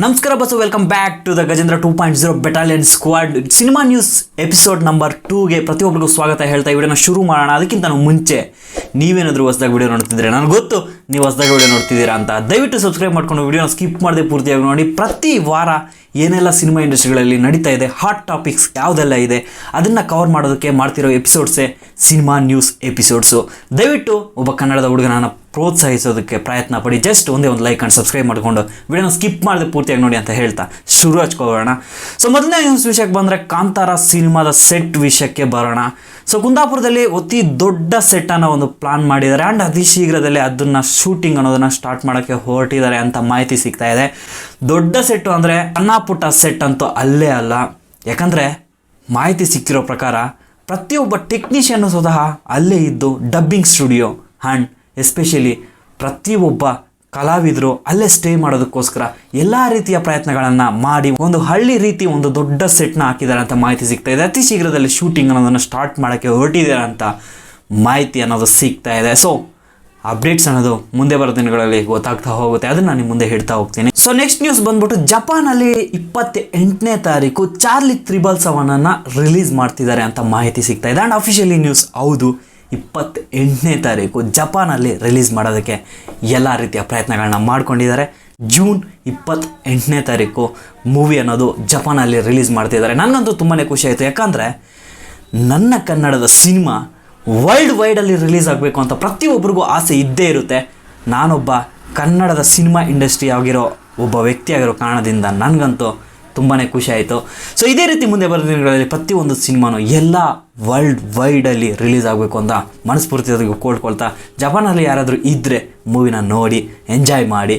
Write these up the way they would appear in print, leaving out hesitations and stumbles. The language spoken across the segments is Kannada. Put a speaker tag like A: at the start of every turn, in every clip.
A: ನಮಸ್ಕಾರ boss, welcome back to the Gajendra 2.0 battalion squad cinema news episode number 2ಗೆ ಪ್ರತಿಯೊಬ್ಬರಿಗೂ ಸ್ವಾಗತ ಹೇಳ್ತಾ ಈ ವಿಡಿಯೋನ ಶುರು ಮಾಡೋಣ. ಅದಕ್ಕಿಂತ ಮುಂಚೆ ನೀವೇನಾದರೂ ಹೊಸದಾಗಿ ವಿಡಿಯೋ ನೋಡ್ತಿದ್ರೆ ನನಗೆ ಗೊತ್ತು ನೀವು ಹೊಸದಾಗಿ ವಿಡಿಯೋ ನೋಡ್ತಿದ್ದೀರಾ ಅಂತ. ದಯವಿಟ್ಟು ಸಬ್ಸ್ಕ್ರೈಬ್ ಮಾಡ್ಕೊಂಡು ವಿಡಿಯೋನ ಸ್ಕಿಪ್ ಮಾಡದೆ ಪೂರ್ತಿಯಾಗಿ ನೋಡಿ. ಪ್ರತಿ ವಾರ ಏನೆಲ್ಲ ಸಿನಿಮಾ ಇಂಡಸ್ಟ್ರಿಗಳಲ್ಲಿ ನಡೀತಾ ಇದೆ, ಹಾಟ್ ಟಾಪಿಕ್ಸ್ ಯಾವುದೆಲ್ಲ ಇದೆ ಅದನ್ನು ಕವರ್ ಮಾಡೋದಕ್ಕೆ ಮಾಡ್ತಿರೋ ಎಪಿಸೋಡ್ಸೇ ಸಿನಿಮಾ ನ್ಯೂಸ್ ಎಪಿಸೋಡ್ಸು. ದಯವಿಟ್ಟು ಒಬ್ಬ ಕನ್ನಡದ ಹುಡುಗನನ್ನು ಪ್ರೋತ್ಸಾಹಿಸೋದಕ್ಕೆ ಪ್ರಯತ್ನ ಪಡಿ. ಜಸ್ಟ್ ಒಂದೇ ಒಂದು ಲೈಕ್ ಆ್ಯಂಡ್ ಸಬ್ಸ್ಕ್ರೈಬ್ ಮಾಡಿಕೊಂಡು ವಿಡಿಯೋನ ಸ್ಕಿಪ್ ಮಾಡದೆ ಪೂರ್ತಿಯಾಗಿ ನೋಡಿ ಅಂತ ಹೇಳ್ತಾ ಶುರು ಹಚ್ಕೊಳ್ಳೋಣ. ಸೊ ಮೊದಲನೇ ನ್ಯೂಸ್ ವಿಷಯಕ್ಕೆ ಬಂದರೆ ಕಾಂತಾರ ಸಿನಿಮಾದ ಸೆಟ್ ವಿಷಯಕ್ಕೆ ಬರೋಣ. ಸೊ ಕುಂದಾಪುರದಲ್ಲಿ ಅತಿ ದೊಡ್ಡ ಸೆಟ್ಟನ್ನು ಒಂದು ಪ್ಲಾನ್ ಮಾಡಿದ್ದಾರೆ ಆ್ಯಂಡ್ ಅತಿ ಶೀಘ್ರದಲ್ಲೇ ಅದನ್ನು ಶೂಟಿಂಗ್ ಅನ್ನೋದನ್ನು ಸ್ಟಾರ್ಟ್ ಮಾಡೋಕ್ಕೆ ಹೊರಟಿದ್ದಾರೆ ಅಂತ ಮಾಹಿತಿ ಸಿಗ್ತಾ ಇದೆ. ದೊಡ್ಡ ಸೆಟ್ಟು ಅಂದರೆ ಸಣ್ಣ ಪುಟ್ಟ ಸೆಟ್ ಅಂತೂ ಅಲ್ಲೇ ಅಲ್ಲ. ಯಾಕಂದರೆ ಮಾಹಿತಿ ಸಿಕ್ಕಿರೋ ಪ್ರಕಾರ ಪ್ರತಿಯೊಬ್ಬ ಟೆಕ್ನಿಷಿಯನ್ನು ಸ್ವತಃ ಅಲ್ಲೇ ಇದ್ದು ಡಬ್ಬಿಂಗ್ ಸ್ಟುಡಿಯೋ ಆ್ಯಂಡ್ ಎಸ್ಪೆಷಲಿ ಪ್ರತಿಯೊಬ್ಬ ಕಲಾವಿದರು ಅಲ್ಲೇ ಸ್ಟೇ ಮಾಡೋದಕ್ಕೋಸ್ಕರ ಎಲ್ಲ ರೀತಿಯ ಪ್ರಯತ್ನಗಳನ್ನು ಮಾಡಿ ಒಂದು ಹಳ್ಳಿ ರೀತಿ ಒಂದು ದೊಡ್ಡ ಸೆಟ್ನ ಹಾಕಿದ್ದಾರೆ ಅಂತ ಮಾಹಿತಿ ಸಿಗ್ತಾ ಇದೆ. ಅತಿ ಶೀಘ್ರದಲ್ಲಿ ಶೂಟಿಂಗ್ ಅನ್ನೋದನ್ನು ಸ್ಟಾರ್ಟ್ ಮಾಡೋಕ್ಕೆ ಹೊರಟಿದ್ದಾರೆ ಅಂತ ಮಾಹಿತಿ ಅನ್ನೋದು ಸಿಗ್ತಾ ಇದೆ. ಸೊ ಅಪ್ಡೇಟ್ಸ್ ಅನ್ನೋದು ಮುಂದೆ ಬರೋ ದಿನಗಳಲ್ಲಿ ಗೊತ್ತಾಗ್ತಾ ಹೋಗುತ್ತೆ, ಅದನ್ನು ನಾನು ಮುಂದೆ ಹೇಳ್ತಾ ಹೋಗ್ತೀನಿ. ಸೊ ನೆಕ್ಸ್ಟ್ ನ್ಯೂಸ್ ಬಂದ್ಬಿಟ್ಟು ಜಪಾನಲ್ಲಿ 28ನೇ ತಾರೀಕು ಚಾರ್ಲಿ 777 ರಿಲೀಸ್ ಮಾಡ್ತಿದ್ದಾರೆ ಅಂತ ಮಾಹಿತಿ ಸಿಗ್ತಾ ಇದೆ. ಆ್ಯಂಡ್ ಅಫಿಷಿಯಲಿ ನ್ಯೂಸ್ ಹೌದು, 28ನೇ ತಾರೀಕು ಜಪಾನಲ್ಲಿ ರಿಲೀಸ್ ಮಾಡೋದಕ್ಕೆ ಎಲ್ಲ ರೀತಿಯ ಪ್ರಯತ್ನಗಳನ್ನ ಮಾಡ್ಕೊಂಡಿದ್ದಾರೆ. ಜೂನ್ 28ನೇ ತಾರೀಕು ಮೂವಿ ಅನ್ನೋದು ಜಪಾನಲ್ಲಿ ರಿಲೀಸ್ ಮಾಡ್ತಿದ್ದಾರೆ. ನನಗಂತೂ ತುಂಬಾ ಖುಷಿ ಆಯಿತು. ಯಾಕಂದರೆ ನನ್ನ ಕನ್ನಡದ ಸಿನಿಮಾ ವರ್ಲ್ಡ್ ವೈಡಲ್ಲಿ ರಿಲೀಸ್ ಆಗಬೇಕು ಅಂತ ಪ್ರತಿಯೊಬ್ಬರಿಗೂ ಆಸೆ ಇದ್ದೇ ಇರುತ್ತೆ. ನಾನೊಬ್ಬ ಕನ್ನಡದ ಸಿನಿಮಾ ಇಂಡಸ್ಟ್ರಿ ಆಗಿರೋ ಒಬ್ಬ ವ್ಯಕ್ತಿಯಾಗಿರೋ ಕಾರಣದಿಂದ ನನಗಂತೂ ತುಂಬಾ ಖುಷಿ ಆಯಿತು. ಸೊ ಇದೇ ರೀತಿ ಮುಂದೆ ಬರೋ ದಿನಗಳಲ್ಲಿ ಪ್ರತಿಯೊಂದು ಸಿನಿಮಾನು ಎಲ್ಲ ವರ್ಲ್ಡ್ ವೈಡಲ್ಲಿ ರಿಲೀಸ್ ಆಗಬೇಕು ಅಂತ ಮನಸ್ಫೂರ್ತಿಯಾಗಿ ಕೋಡ್ಕೊಳ್ತಾ ಜಪಾನಲ್ಲಿ ಯಾರಾದರೂ ಇದ್ದರೆ ಮೂವಿನ ನೋಡಿ ಎಂಜಾಯ್ ಮಾಡಿ.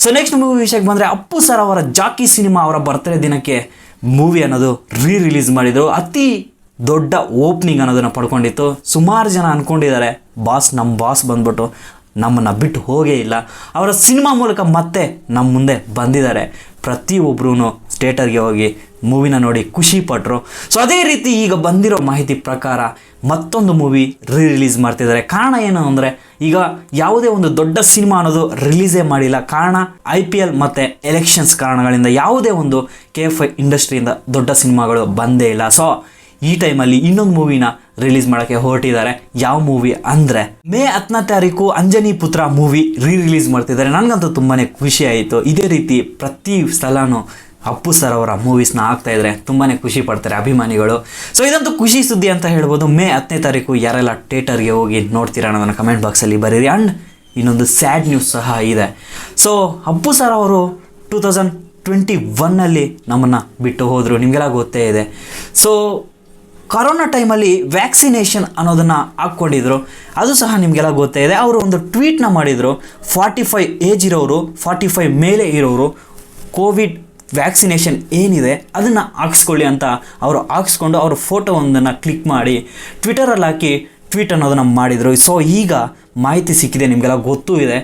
A: ಸೊ ನೆಕ್ಸ್ಟ್ ಮೂವಿ ವಿಷಯಕ್ಕೆ ಬಂದರೆ ಅಪ್ಪು ಸರ್ ಅವರ ಜಾಕಿ ಸಿನಿಮಾ ಅವರ ಬರ್ತ್ಡೇ ದಿನಕ್ಕೆ ಮೂವಿ ಅನ್ನೋದು ರಿಲೀಸ್ ಮಾಡಿದರು. ಅತಿ ದೊಡ್ಡ ಓಪನಿಂಗ್ ಅನ್ನೋದನ್ನು ಪಡ್ಕೊಂಡಿತ್ತು. ಸುಮಾರು ಜನ ಅಂದ್ಕೊಂಡಿದ್ದಾರೆ ನಮ್ಮ ಬಾಸ್ ಬಂದ್ಬಿಟ್ಟು ನಮ್ಮನ್ನು ಬಿಟ್ಟು ಹೋಗೇ ಇಲ್ಲ, ಅವರ ಸಿನಿಮಾ ಮೂಲಕ ಮತ್ತೆ ನಮ್ಮ ಮುಂದೆ ಬಂದಿದ್ದಾರೆ. ಪ್ರತಿಯೊಬ್ಬರೂ ಥಿಯೇಟರ್ಗೆ ಹೋಗಿ ಮೂವಿನ ನೋಡಿ ಖುಷಿ ಪಟ್ಟರು. ಸೊ ಅದೇ ರೀತಿ ಈಗ ಬಂದಿರೋ ಮಾಹಿತಿ ಪ್ರಕಾರ ಮತ್ತೊಂದು ಮೂವಿ ರಿಲೀಸ್ ಮಾಡ್ತಿದ್ದಾರೆ. ಕಾರಣ ಏನು ಅಂದರೆ ಈಗ ಯಾವುದೇ ಒಂದು ದೊಡ್ಡ ಸಿನಿಮಾ ಅನ್ನೋದು ರಿಲೀಸೇ ಮಾಡಿಲ್ಲ. ಕಾರಣ IPL ಮತ್ತು ಎಲೆಕ್ಷನ್ಸ್ ಕಾರಣಗಳಿಂದ ಯಾವುದೇ ಒಂದು KFI ಇಂಡಸ್ಟ್ರಿಯಿಂದ ದೊಡ್ಡ ಸಿನಿಮಾಗಳು ಬಂದೇ ಇಲ್ಲ. ಸೊ ಈ ಟೈಮಲ್ಲಿ ಇನ್ನೊಂದು ಮೂವಿನ ರಿಲೀಸ್ ಮಾಡೋಕ್ಕೆ ಹೊರಟಿದ್ದಾರೆ. ಯಾವ ಮೂವಿ ಅಂದರೆ ಮೇ 10ನೇ ತಾರೀಕು ಅಂಜನಿ ಪುತ್ರ ಮೂವಿ ರಿಲೀಸ್ ಮಾಡ್ತಿದ್ದಾರೆ. ನನಗಂತೂ ತುಂಬಾ ಖುಷಿ ಆಯಿತು. ಇದೇ ರೀತಿ ಪ್ರತಿ ಸಲನೂ ಅಪ್ಪು ಸರ್ ಅವರ ಮೂವೀಸ್ನ ಆಗ್ತಾಯಿದ್ರೆ ತುಂಬಾ ಖುಷಿ ಪಡ್ತಾರೆ ಅಭಿಮಾನಿಗಳು. ಸೊ ಇದಂತೂ ಖುಷಿ ಸುದ್ದಿ ಅಂತ ಹೇಳ್ಬೋದು. ಮೇ 10ನೇ ತಾರೀಕು ಯಾರೆಲ್ಲ ಥಿಯೇಟರ್ಗೆ ಹೋಗಿ ನೋಡ್ತೀರಾ ಅನ್ನೋದನ್ನು ಕಮೆಂಟ್ ಬಾಕ್ಸಲ್ಲಿ ಬರೀರಿ. ಆ್ಯಂಡ್ ಇನ್ನೊಂದು ಸ್ಯಾಡ್ ನ್ಯೂಸ್ ಸಹ ಇದೆ. ಸೊ ಅಪ್ಪು ಸರ್ ಅವರು 2021ನಲ್ಲಿ ನಮ್ಮನ್ನು ಬಿಟ್ಟು ಹೋದರು, ನಿಮಗೆಲ್ಲ ಗೊತ್ತೇ ಇದೆ. ಸೊ ಕೊರೋನಾ ಟೈಮಲ್ಲಿ ವ್ಯಾಕ್ಸಿನೇಷನ್ ಅನ್ನೋದನ್ನು ಹಾಕ್ಕೊಂಡಿದ್ರು, ಅದು ಸಹ ನಿಮಗೆಲ್ಲ ಗೊತ್ತೇ ಇದೆ. ಅವರು ಒಂದು ಟ್ವೀಟ್ನ ಮಾಡಿದರು, 45 ಏಜ್ ಇರೋರು 45 ಮೇಲೆ ಇರೋರು ಕೋವಿಡ್ ವ್ಯಾಕ್ಸಿನೇಷನ್ ಏನಿದೆ ಅದನ್ನು ಹಾಕ್ಸ್ಕೊಳ್ಳಿ ಅಂತ ಅವರು ಹಾಕ್ಸ್ಕೊಂಡು ಅವ್ರ ಫೋಟೋವೊಂದನ್ನು ಕ್ಲಿಕ್ ಮಾಡಿ ಟ್ವಿಟರಲ್ಲಿ ಹಾಕಿ ಟ್ವೀಟ್ ಅನ್ನೋದನ್ನು ಮಾಡಿದರು. ಸೊ ಈಗ ಮಾಹಿತಿ ಸಿಕ್ಕಿದೆ, ನಿಮಗೆಲ್ಲ ಗೊತ್ತೂ ಇದೆ.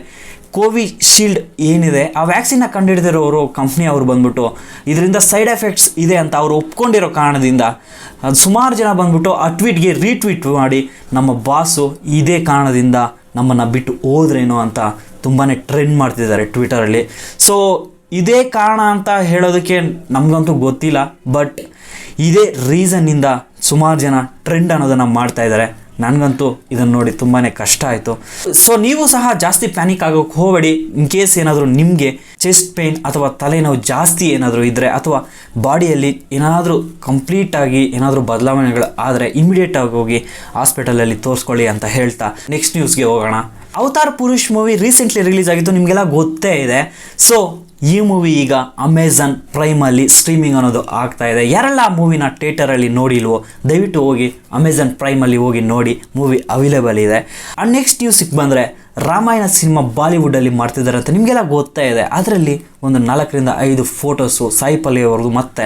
A: ಕೋವಿಶೀಲ್ಡ್ ಏನಿದೆ ಆ ವ್ಯಾಕ್ಸಿನ್ನ ಕಂಡುಹಿಡಿದಿರೋರು ಕಂಪ್ನಿ ಅವರು ಬಂದ್ಬಿಟ್ಟು ಇದರಿಂದ ಸೈಡ್ ಎಫೆಕ್ಟ್ಸ್ ಇದೆ ಅಂತ ಅವರು ಒಪ್ಕೊಂಡಿರೋ ಕಾರಣದಿಂದ ಸುಮಾರು ಜನ ಬಂದ್ಬಿಟ್ಟು ಆ ಟ್ವೀಟ್ಗೆ ರೀಟ್ವೀಟ್ ಮಾಡಿ ನಮ್ಮ ಬಾಸು ಇದೇ ಕಾರಣದಿಂದ ನಮ್ಮನ್ನು ಬಿಟ್ಟು ಹೋದ್ರೇನೋ ಅಂತ ತುಂಬಾ ಟ್ರೆಂಡ್ ಮಾಡ್ತಿದ್ದಾರೆ ಟ್ವಿಟರಲ್ಲಿ. ಸೊ ಇದೇ ಕಾರಣ ಅಂತ ಹೇಳೋದಕ್ಕೆ ನಮಗಂತೂ ಗೊತ್ತಿಲ್ಲ, ಬಟ್ ಇದೇ ರೀಸನ್ನಿಂದ ಸುಮಾರು ಜನ ಟ್ರೆಂಡ್ ಅನ್ನೋದನ್ನು ಮಾಡ್ತಾ ಇದ್ದಾರೆ. ನನಗಂತೂ ಇದನ್ನು ನೋಡಿ ತುಂಬಾ ಕಷ್ಟ ಆಯಿತು. ಸೊ ನೀವು ಸಹ ಜಾಸ್ತಿ ಪ್ಯಾನಿಕ್ ಆಗೋಕ್ಕೆ ಹೋಗಬೇಡಿ. ಇನ್ ಕೇಸ್ ಏನಾದರೂ ನಿಮಗೆ ಚೆಸ್ಟ್ ಪೇಯ್ನ್ ಅಥವಾ ತಲೆನೋವು ಜಾಸ್ತಿ ಏನಾದರೂ ಇದ್ದರೆ ಅಥವಾ ಬಾಡಿಯಲ್ಲಿ ಏನಾದರೂ ಕಂಪ್ಲೀಟಾಗಿ ಏನಾದರೂ ಬದಲಾವಣೆಗಳು ಆದರೆ ಇಮಿಡಿಯೇಟಾಗಿ ಹೋಗಿ ಹಾಸ್ಪಿಟಲಲ್ಲಿ ತೋರಿಸ್ಕೊಳ್ಳಿ ಅಂತ ಹೇಳ್ತಾ ನೆಕ್ಸ್ಟ್ ನ್ಯೂಸ್ಗೆ ಹೋಗೋಣ. Avatar Purush movie recently release ಆಗಿತ್ತು, ನಿಮಗೆಲ್ಲ ಗೊತ್ತೇ ಇದೆ. ಸೊ ಈ ಮೂವಿ ಈಗ ಅಮೆಝಾನ್ ಪ್ರೈಮಲ್ಲಿ ಸ್ಟ್ರೀಮಿಂಗ್ ಅನ್ನೋದು ಆಗ್ತಾ ಇದೆ. ಯಾರೆಲ್ಲ ಆ ಮೂವಿನ ಥಿಯೇಟರಲ್ಲಿ ನೋಡಿಲ್ವೋ ದಯವಿಟ್ಟು ಹೋಗಿ ಅಮೆಝಾನ್ ಪ್ರೈಮಲ್ಲಿ ಹೋಗಿ ನೋಡಿ, ಮೂವಿ ಅವೈಲೇಬಲ್ ಇದೆ. ಆ್ಯಂಡ್ ನೆಕ್ಸ್ಟ್ ನ್ಯೂಸಿಗೆ ಬಂದರೆ ರಾಮಾಯಣ ಸಿನಿಮಾ ಬಾಲಿವುಡಲ್ಲಿ ಮಾಡ್ತಿದ್ದಾರೆ ಅಂತ ನಿಮಗೆಲ್ಲ ಗೊತ್ತೇ ಇದೆ. ಅದರಲ್ಲಿ ಒಂದು 4 ರಿಂದ 5 ಫೋಟೋಸು ಸಾಯಿ ಪಲ್ಲವಿ ಅವ್ರದ್ದು ಮತ್ತು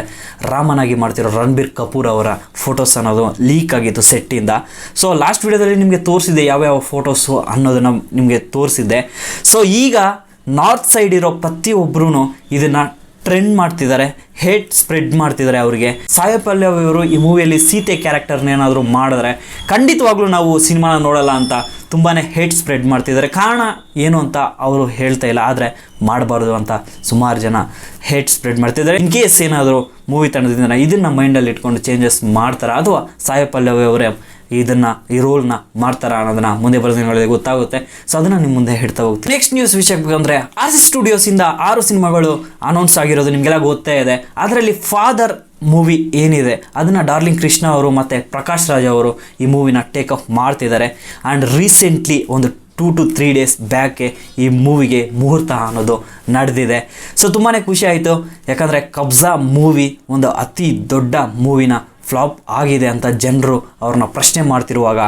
A: ರಾಮನಾಗಿ ಮಾಡ್ತಿರೋ ರಣಬೀರ್ ಕಪೂರ್ ಅವರ ಫೋಟೋಸ್ ಅನ್ನೋದು ಲೀಕ್ ಆಗಿತ್ತು ಸೆಟ್ಟಿಂದ. ಸೊ ಲಾಸ್ಟ್ ವಿಡಿಯೋದಲ್ಲಿ ನಿಮಗೆ ತೋರಿಸಿದೆ ಯಾವ್ಯಾವ ಫೋಟೋಸು ಅನ್ನೋದನ್ನು ನಿಮಗೆ ತೋರಿಸಿದ್ದೆ. ಸೊ ಈಗ ನಾರ್ತ್ ಸೈಡ್ ಇರೋ ಪ್ರತಿಯೊಬ್ಬರೂ ಇದನ್ನು ಟ್ರೆಂಡ್ ಮಾಡ್ತಿದ್ದಾರೆ, ಹೇಟ್ ಸ್ಪ್ರೆಡ್ ಮಾಡ್ತಿದ್ದಾರೆ ಅವರಿಗೆ. ಸಾಯಿ ಪಲ್ಲವಿ ಅವರು ಈ ಮೂವಿಯಲ್ಲಿ ಸೀತೆ ಕ್ಯಾರೆಕ್ಟರ್ನ ಏನಾದರೂ ಮಾಡಿದ್ರೆ ಖಂಡಿತವಾಗ್ಲೂ ನಾವು ಸಿನಿಮಾನ ನೋಡಲ್ಲ ಅಂತ ತುಂಬಾ ಹೇಟ್ ಸ್ಪ್ರೆಡ್ ಮಾಡ್ತಿದ್ದಾರೆ. ಕಾರಣ ಏನು ಅಂತ ಅವರು ಹೇಳ್ತಾ ಇಲ್ಲ, ಆದರೆ ಮಾಡಬಾರ್ದು ಅಂತ ಸುಮಾರು ಜನ ಹೇಟ್ ಸ್ಪ್ರೆಡ್ ಮಾಡ್ತಿದ್ದಾರೆ. ಇನ್ ಕೇಸ್ ಏನಾದರೂ ಮೂವಿ ತಂಡದಿಂದ ಇದನ್ನು ಮೈಂಡಲ್ಲಿ ಇಟ್ಕೊಂಡು ಚೇಂಜಸ್ ಮಾಡ್ತಾರಾ ಅಥವಾ ಸಾಯಿ ಪಲ್ಲವಿ ಅವರೇ ಈ ರೋಲ್ನ ಮಾಡ್ತಾರಾ ಅನ್ನೋದನ್ನ ಮುಂದೆ ಬರೋ ದಿನಗಳಲ್ಲಿ ಗೊತ್ತಾಗುತ್ತೆ. ಸೊ ಅದನ್ನು ನಿಮ್ಮ ಮುಂದೆ ಹೇಳ್ತಾ ಹೋಗ್ತೀನಿ. ನೆಕ್ಸ್ಟ್ ನ್ಯೂಸ್ ವಿಷಯಕ್ಕೆ ಬಂದರೆ RC ಸ್ಟುಡಿಯೋಸಿಂದ 6 ಸಿನಿಮಾಗಳು ಅನೌನ್ಸ್ ಆಗಿರೋದು ನಿಮಗೆಲ್ಲ ಗೊತ್ತೇ ಇದೆ. ಅದರಲ್ಲಿ ಫಾದರ್ ಮೂವಿ ಏನಿದೆ ಅದನ್ನು ಡಾರ್ಲಿಂಗ್ ಕೃಷ್ಣ ಅವರು ಮತ್ತು ಪ್ರಕಾಶ್ ರಾಜ್ ಅವರು ಈ ಮೂವಿನ ಟೇಕ್ ಆಫ್ ಮಾಡ್ತಿದ್ದಾರೆ. ಆ್ಯಂಡ್ ರೀಸೆಂಟ್ಲಿ ಒಂದು 2 to 3 days ಬ್ಯಾಕೆ ಈ ಮೂವಿಗೆ ಮುಹೂರ್ತ ಅನ್ನೋದು ನಡೆದಿದೆ. ಸೊ ತುಂಬಾ ಖುಷಿ ಆಯಿತು, ಯಾಕಂದರೆ ಕಬ್ಜಾ ಮೂವಿ ಒಂದು ಅತಿ ದೊಡ್ಡ ಮೂವಿನ ಫ್ಲಾಪ್ ಆಗಿದೆ ಅಂತ ಜನರು ಅವ್ರನ್ನ ಪ್ರಶ್ನೆ ಮಾಡ್ತಿರುವಾಗ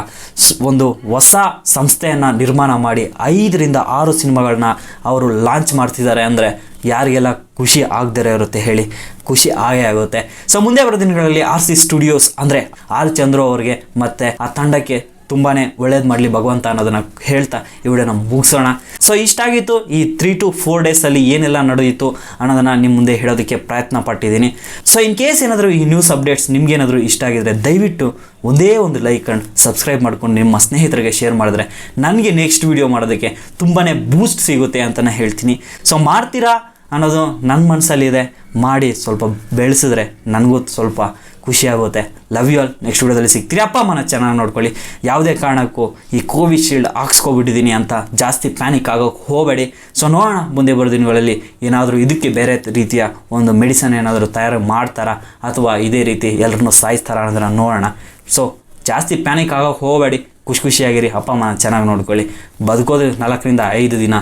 A: ಒಂದು ಹೊಸ ಸಂಸ್ಥೆಯನ್ನು ನಿರ್ಮಾಣ ಮಾಡಿ 5 ರಿಂದ 6 ಸಿನಿಮಾಗಳನ್ನ ಅವರು ಲಾಂಚ್ ಮಾಡ್ತಿದ್ದಾರೆ ಅಂದರೆ ಯಾರಿಗೆಲ್ಲ ಖುಷಿ ಆಗದೇ ಇರುತ್ತೆ ಹೇಳಿ? ಖುಷಿ ಆಗೇ ಆಗುತ್ತೆ. ಸೊ ಮುಂದೆ ಬರೋ ದಿನಗಳಲ್ಲಿ RC ಸ್ಟುಡಿಯೋಸ್ ಅಂದರೆ R ಚಂದ್ರು ಅವರಿಗೆ ಮತ್ತು ಆ ತಂಡಕ್ಕೆ ತುಂಬಾ ಒಳ್ಳೇದು ಮಾಡಲಿ ಭಗವಂತ ಅನ್ನೋದನ್ನು ಹೇಳ್ತಾ ಈ ವಿಡಿಯೋನ ಮುಗಿಸೋಣ. ಸೊ ಇಷ್ಟಾಗಿತ್ತು ಈ 3 to 4 ಡೇಸಲ್ಲಿ ಏನೆಲ್ಲ ನಡೆಯಿತು ಅನ್ನೋದನ್ನು ನಿಮ್ಮ ಮುಂದೆ ಹೇಳೋದಕ್ಕೆ ಪ್ರಯತ್ನ ಪಟ್ಟಿದ್ದೀನಿ. ಸೊ ಇನ್ ಕೇಸ್ ಏನಾದರೂ ಈ ನ್ಯೂಸ್ ಅಪ್ಡೇಟ್ಸ್ ನಿಮಗೇನಾದರೂ ಇಷ್ಟ ಆಗಿದ್ರೆ ದಯವಿಟ್ಟು ಒಂದೇ ಒಂದು ಲೈಕ್ ಆ್ಯಂಡ್ ಸಬ್ಸ್ಕ್ರೈಬ್ ಮಾಡ್ಕೊಂಡು ನಿಮ್ಮ ಸ್ನೇಹಿತರಿಗೆ ಶೇರ್ ಮಾಡಿದ್ರೆ ನನಗೆ ನೆಕ್ಸ್ಟ್ ವಿಡಿಯೋ ಮಾಡೋದಕ್ಕೆ ತುಂಬಾ ಬೂಸ್ಟ್ ಸಿಗುತ್ತೆ ಅಂತಲೇ ಹೇಳ್ತೀನಿ. ಸೊ ಮಾಡ್ತೀರಾ ಅನ್ನೋದು ನನ್ನ ಮನಸ್ಸಲ್ಲಿದೆ, ಮಾಡಿ ಸ್ವಲ್ಪ ಬೆಳೆಸಿದ್ರೆ ನನಗೂ ಸ್ವಲ್ಪ ಖುಷಿಯಾಗುತ್ತೆ. Love you all. ನೆಕ್ಸ್ಟ್ ವಿಡಿಯೋದಲ್ಲಿ ಸಿಗ್ತೀರಿ. ಅಪ್ಪ ಅಮ್ಮನ ಚೆನ್ನಾಗಿ ನೋಡ್ಕೊಳ್ಳಿ. ಯಾವುದೇ ಕಾರಣಕ್ಕೂ ಈ ಕೋವಿಶೀಲ್ಡ್ ಹಾಕ್ಸ್ಕೊಬಿಟ್ಟಿದ್ದೀನಿ ಅಂತ ಜಾಸ್ತಿ ಪ್ಯಾನಿಕ್ ಆಗೋಕ್ಕೆ ಹೋಗಬೇಡಿ. ಸೊ ನೋಡೋಣ ಮುಂದೆ ಬರೋ ದಿನಗಳಲ್ಲಿ ಏನಾದರೂ ಇದಕ್ಕೆ ಬೇರೆ ರೀತಿಯ ಒಂದು ಮೆಡಿಸನ್ ಏನಾದರೂ ತಯಾರು ಮಾಡ್ತಾರಾ ಅಥವಾ ಇದೇ ರೀತಿ ಎಲ್ಲರನ್ನೂ ಸಾಯಿಸ್ತಾರಾ ಅನ್ನೋದನ್ನು ನೋಡೋಣ. ಸೊ ಜಾಸ್ತಿ ಪ್ಯಾನಿಕ್ ಆಗೋಕ್ಕೆ ಹೋಗಬೇಡಿ, ಖುಷಿಯಾಗಿರಿ, ಅಪ್ಪ ಅಮ್ಮನ ಚೆನ್ನಾಗಿ ನೋಡ್ಕೊಳ್ಳಿ. ಬದುಕೋದು 4 ರಿಂದ 5 ದಿನ,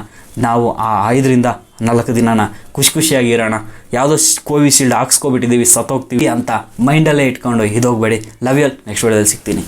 A: ನಾವು ಆ 5 ರಿಂದ 4 ದಿನನ ಖುಷಿಯಾಗಿರೋಣ. ಯಾವುದೋ ಕೋವಿಶೀಲ್ಡ್ ಹಾಕ್ಸ್ಕೊಬಿಟ್ಟಿದ್ದೀವಿ ಸತ್ತೋಗ್ತೀವಿ ಅಂತ ಮೈಂಡಲ್ಲೇ ಇಟ್ಕೊಂಡು ಇದೋಗ್ಬೇಡಿ. Love you all. ನೆಕ್ಸ್ಟ್ ವಿಡಿಯೋದಲ್ಲಿ ಸಿಗ್ತೀನಿ.